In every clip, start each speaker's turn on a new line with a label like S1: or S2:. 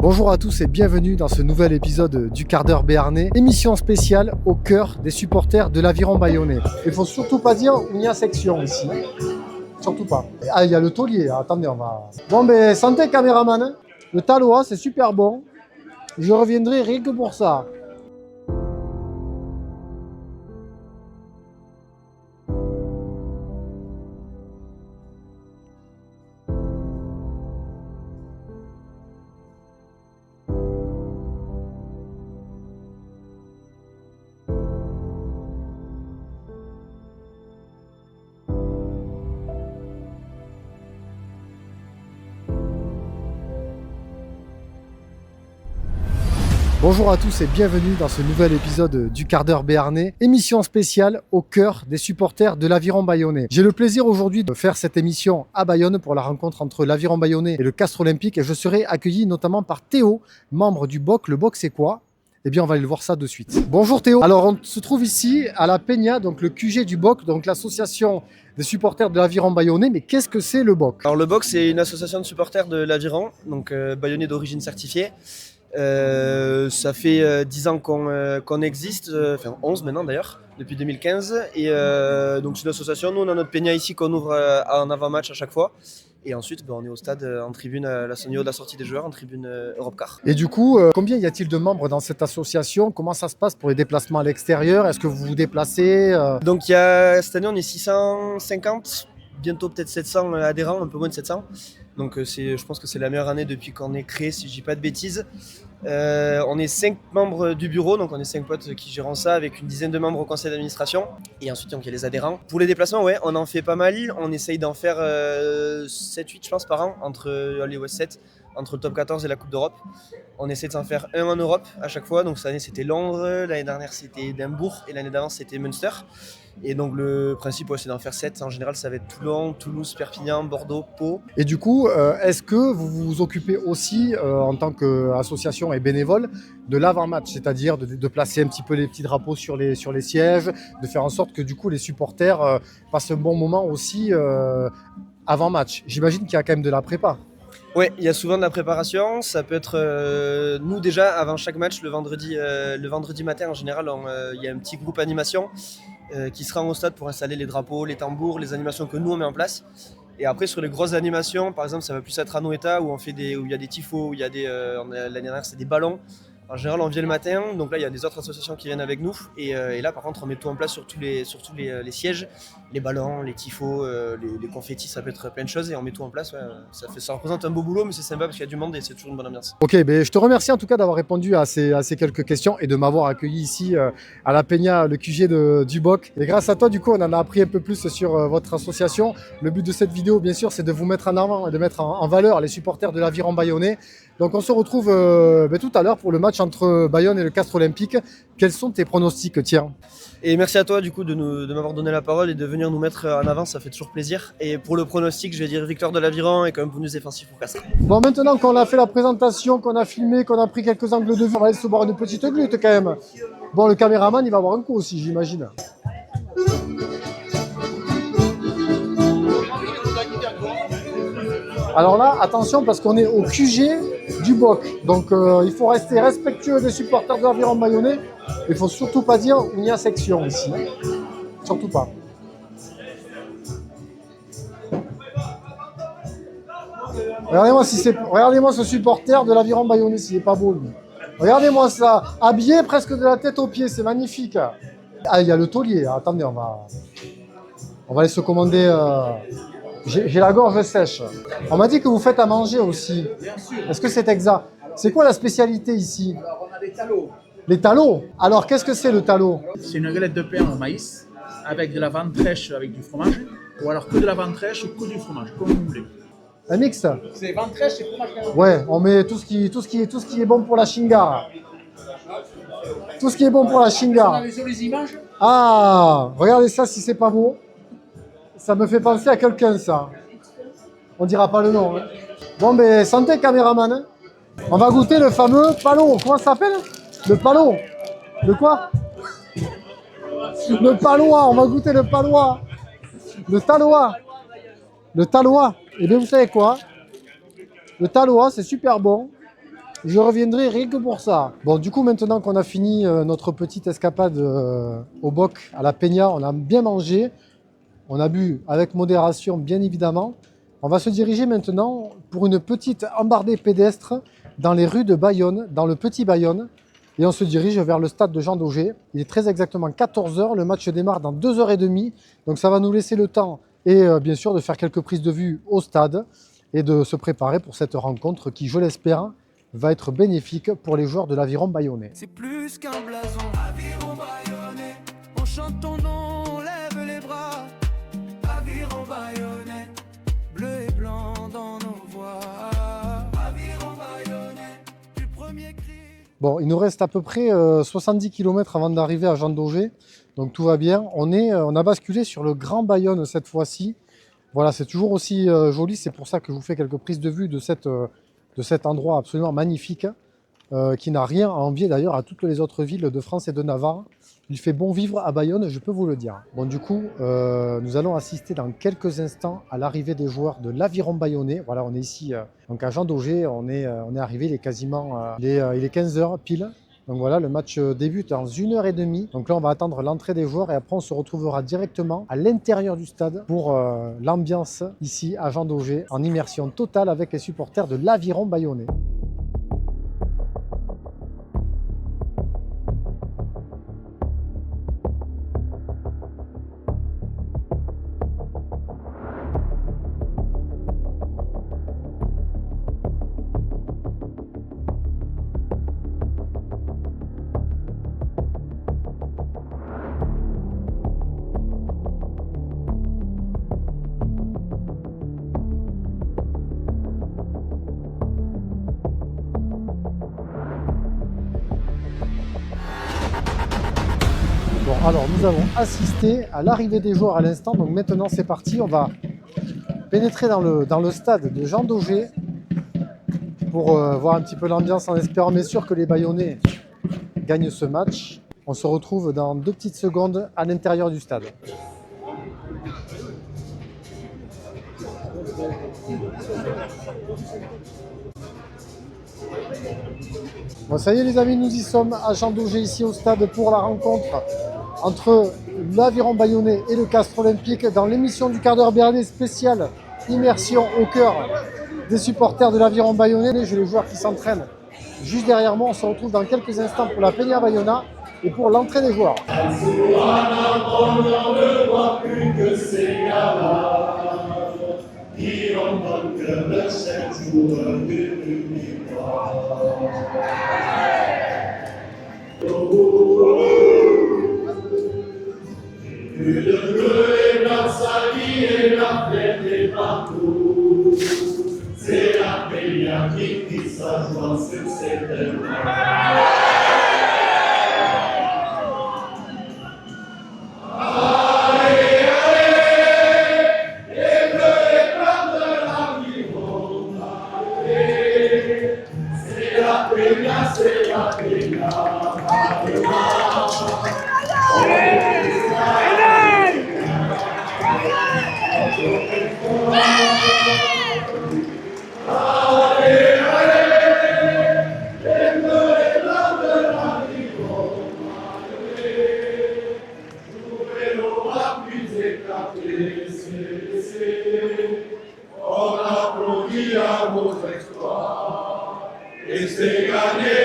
S1: Bonjour à tous et bienvenue dans ce nouvel épisode du quart d'heure béarnais, émission spéciale au cœur des supporters de l'Aviron Bayonnais. Il faut surtout pas dire où il y a section ici, surtout pas. Ah, il y a le taulier, attendez, on va... Bon ben, santé caméraman, hein. Le talois c'est super bon, je reviendrai rien que pour ça. Bonjour à tous et bienvenue dans ce nouvel épisode du quart d'heure béarnais, émission spéciale au cœur des supporters de l'Aviron Bayonnais. J'ai le plaisir aujourd'hui de faire cette émission à Bayonne pour la rencontre entre l'Aviron Bayonnais et le Castres Olympique et je serai accueilli notamment par Théo, membre du BOC. Le BOC c'est quoi ? Eh bien, on va aller le voir ça de suite. Bonjour Théo. Alors, on se trouve ici à la Peña, donc le QG du BOC, donc l'association des supporters de l'Aviron Bayonnais. Mais qu'est-ce que c'est le BOC ?
S2: Alors le BOC, c'est une association de supporters de l'Aviron, donc bayonnais d'origine certifiée. Ça fait 10 ans qu'on existe, enfin 11 maintenant d'ailleurs, depuis 2015. Et donc c'est une association, nous on a notre peña ici qu'on ouvre en avant-match à chaque fois. Et ensuite on est au stade en tribune à la Sonio de la sortie des joueurs, en tribune Europcar.
S1: Et du coup, combien y a-t-il de membres dans cette association ? Comment ça se passe pour les déplacements à l'extérieur ? Est-ce que vous vous déplacez ?
S2: Donc cette année on est 650, bientôt peut-être 700 adhérents, un peu moins de 700. Donc je pense que c'est la meilleure année depuis qu'on est créé, si je dis pas de bêtises. On est 5 membres du bureau, donc on est 5 potes qui gèrent ça avec une dizaine de membres au conseil d'administration. Et ensuite, donc, il y a les adhérents. Pour les déplacements, ouais, on en fait pas mal. On essaye d'en faire 7-8, je pense, par an, entre le top 14 et la Coupe d'Europe. On essaie de s'en faire un en Europe à chaque fois. Donc cette année, c'était Londres, l'année dernière, c'était Édimbourg et l'année d'avant, c'était Münster. Et donc le principe, c'est d'en faire 7. En général, ça va être Toulon, Toulouse, Perpignan, Bordeaux, Pau.
S1: Et du coup, est-ce que vous vous occupez aussi, en tant qu'association et bénévole, de l'avant-match, c'est-à-dire de placer un petit peu les petits drapeaux sur les sièges, de faire en sorte que du coup les supporters passent un bon moment aussi avant-match. J'imagine qu'il y a quand même de la prépa.
S2: Ouais, il y a souvent de la préparation. Ça peut être nous déjà avant chaque match le vendredi matin en général, il y a un petit groupe animation qui sera au stade pour installer les drapeaux, les tambours, les animations que nous on met en place. Et après sur les grosses animations, par exemple, ça va plus être à Noeta où il y a des tifos, où il y a l'année dernière c'est des ballons. En général, on vient le matin, donc là il y a des autres associations qui viennent avec nous et là par contre on met tout en place sur tous les sièges, les ballons, les tifos, les confettis, ça peut être plein de choses et on met tout en place. Ouais, ça représente un beau boulot, mais c'est sympa parce qu'il y a du monde et c'est toujours une bonne ambiance.
S1: Ok, ben, je te remercie en tout cas d'avoir répondu à ces quelques questions et de m'avoir accueilli ici à la Peña, le QG du BOC. Et grâce à toi, du coup, on en a appris un peu plus sur votre association. Le but de cette vidéo, bien sûr, c'est de vous mettre en avant et de mettre en valeur les supporters de l'Aviron Bayonnais. Donc on se retrouve tout à l'heure pour le match entre Bayonne et le Castres Olympique. Quels sont tes pronostics, tiens ?
S2: Et merci à toi du coup de m'avoir donné la parole et de venir nous mettre en avant, ça fait toujours plaisir. Et pour le pronostic, je vais dire victoire de l'Aviron et quand même bonus défensif pour Castres.
S1: Bon, maintenant qu'on a fait la présentation, qu'on a filmé, qu'on a pris quelques angles de vue, on va aller se boire une petite glute quand même. Bon, le caméraman, il va avoir un coup aussi, j'imagine. Alors là, attention parce qu'on est au QG du BOC. Donc il faut rester respectueux des supporters de l'Aviron Bayonnais. Il ne faut surtout pas dire où il y a section ici. Surtout pas. Regardez-moi ce supporter de l'Aviron Bayonnais, s'il n'est pas beau lui. Regardez-moi ça, habillé presque de la tête aux pieds, c'est magnifique. Ah, il y a le taulier, attendez, on va aller se commander... J'ai la gorge sèche. On m'a dit que vous faites à manger aussi. Est-ce que c'est exact ? C'est quoi la spécialité ici ?
S3: Alors, on a des talots.
S1: Les talots ? Alors, qu'est-ce que c'est le talot ?
S3: C'est une galette de pain au maïs avec de la ventrèche avec du fromage, ou alors que de la ventrèche ou que du fromage, comme vous voulez.
S1: Un mix ?
S3: C'est ventrèche et fromage.
S1: Ouais, on met tout ce qui est bon pour la chingara. Tout ce qui est bon pour la
S3: On
S1: chingara.
S3: a les images.
S1: Ah, regardez ça si c'est pas beau. Ça me fait penser à quelqu'un, ça. On dira pas le nom. Hein. Bon, ben, santé, caméraman. Hein. On va goûter le fameux palot. Comment ça s'appelle ? Le palot. Le quoi ? Le palois. On va goûter le palois. Le talois. Le talois. Eh bien, vous savez quoi ? Le talois, c'est super bon. Je reviendrai rien que pour ça. Bon, du coup, maintenant qu'on a fini notre petite escapade au Boc, à la Peña, on a bien mangé, on a bu avec modération, bien évidemment. On va se diriger maintenant pour une petite embardée pédestre dans les rues de Bayonne, dans le petit Bayonne. Et on se dirige vers le stade de Jean Daugé. Il est très exactement 14 h. Le match démarre dans 2 h 30. Donc ça va nous laisser le temps et bien sûr de faire quelques prises de vue au stade et de se préparer pour cette rencontre qui, je l'espère, va être bénéfique pour les joueurs de l'Aviron bayonnais.
S4: C'est plus qu'un blason. Aviron bayonnais, on chante ton nom, on lève les bras. Aviron bayonnais, bleu et blanc dans nos voix. Aviron bayonnais, du premier cri.
S1: Bon, il nous reste à peu près 70 km avant d'arriver à Jean Daugé. Donc tout va bien. On a basculé sur le Grand Bayonne cette fois-ci. Voilà, c'est toujours aussi joli. C'est pour ça que je vous fais quelques prises de vue de cet endroit absolument magnifique qui n'a rien à envier d'ailleurs à toutes les autres villes de France et de Navarre. Il fait bon vivre à Bayonne, je peux vous le dire. Bon, du coup, nous allons assister dans quelques instants à l'arrivée des joueurs de l'Aviron bayonnais. Voilà, on est ici donc à Jean Daugé. On est arrivé, il est quasiment il est 15 h pile. Donc voilà, le match débute dans 1 h 30. Donc là, on va attendre l'entrée des joueurs et après, on se retrouvera directement à l'intérieur du stade pour l'ambiance ici à Jean Daugé en immersion totale avec les supporters de l'Aviron bayonnais. Bon, alors nous avons assisté à l'arrivée des joueurs à l'instant, donc maintenant c'est parti, on va pénétrer dans le stade de Jean Daugé pour voir un petit peu l'ambiance en espérant bien sûr que les Bayonnais gagnent ce match. On se retrouve dans 2 petites secondes à l'intérieur du stade. Bon, ça y est les amis, nous y sommes à Jean Daugé ici au stade pour la rencontre entre l'Aviron bayonnais et le Castres olympique dans l'émission du quart d'heure béarnais spéciale immersion au cœur des supporters de l'Aviron bayonnais. J'ai les joueurs qui s'entraînent juste derrière moi. On se retrouve dans quelques instants pour la Peña Bayona et pour l'entrée des joueurs.
S5: Le bleu et blanc s'habille et la fête est partout. C'est la Peña qui crie sa joie sur ses terres. On applaudit à vos exploits et c'est gagné.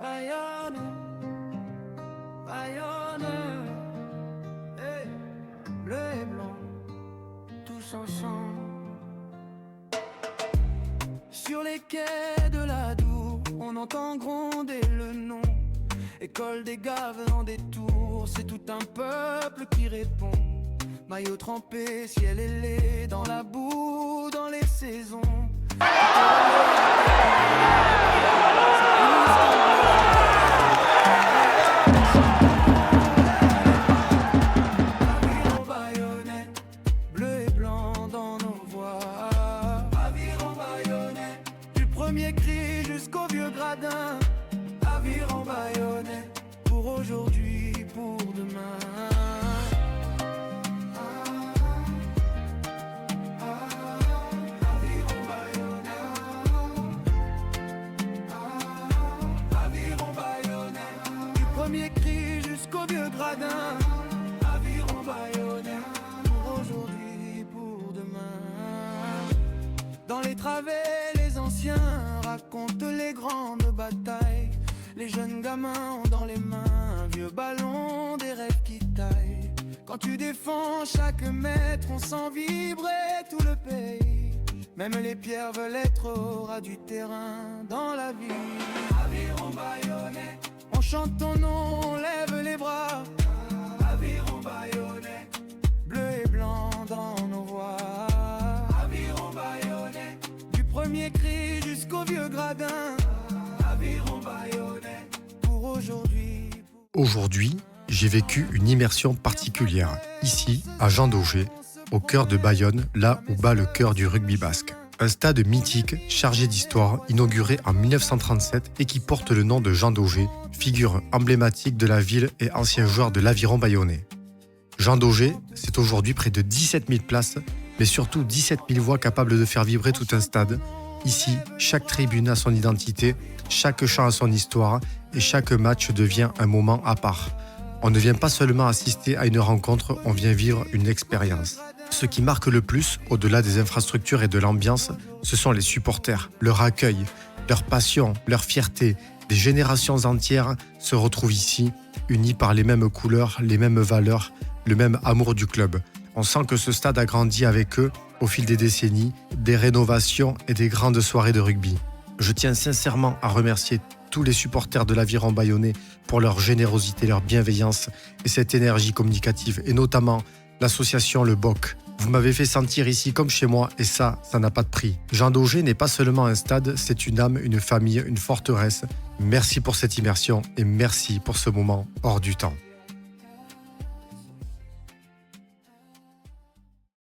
S4: Bayonne, Bayonne, hey, bleu et blanc, tous ensemble. Sur les quais de la Dour, on entend gronder le nom. École des gaves dans des tours, c'est tout un peuple qui répond. Maillot trempé, ciel ailé, dans la boue, dans les saisons. Aviron bayonnais, bleu et blanc dans nos voix. Aviron bayonnais, du premier cri jusqu'au vieux gradin. Aviron bayonnais, pour aujourd'hui, pour demain. gradins. Aviron bayonnais, pour aujourd'hui, pour demain. Dans les travées, les anciens racontent les grandes batailles. Les jeunes gamins ont dans les mains un vieux ballon, des rêves qui taillent. Quand tu défends chaque mètre, on sent vibrer tout le pays. Même les pierres veulent être au ras du terrain dans la vie. Aviron bayonnais, on chante ton nom, on lève les bras. Aviron bayonnais, bleu et blanc dans nos voix. Aviron bayonnais, du premier cri jusqu'au vieux gradin. Aviron bayonnais, pour aujourd'hui.
S1: Aujourd'hui, j'ai vécu une immersion particulière, ici, à Jean Daugé, au cœur de Bayonne, là où bat le cœur du rugby basque. Un stade mythique, chargé d'histoire, inauguré en 1937 et qui porte le nom de Jean Daugé, figure emblématique de la ville et ancien joueur de l'Aviron bayonnais. Jean Daugé, c'est aujourd'hui près de 17 000 places, mais surtout 17 000 voix capables de faire vibrer tout un stade. Ici, chaque tribune a son identité, chaque champ a son histoire et chaque match devient un moment à part. On ne vient pas seulement assister à une rencontre, on vient vivre une expérience. Ce qui marque le plus, au-delà des infrastructures et de l'ambiance, ce sont les supporters, leur accueil, leur passion, leur fierté. Des générations entières se retrouvent ici, unies par les mêmes couleurs, les mêmes valeurs, le même amour du club. On sent que ce stade a grandi avec eux au fil des décennies, des rénovations et des grandes soirées de rugby. Je tiens sincèrement à remercier tous les supporters de l'Aviron bayonnais pour leur générosité, leur bienveillance et cette énergie communicative, et notamment l'association Le Boc. Vous m'avez fait sentir ici comme chez moi et ça n'a pas de prix. Jean Daugé n'est pas seulement un stade, c'est une âme, une famille, une forteresse. Merci pour cette immersion et merci pour ce moment hors du temps.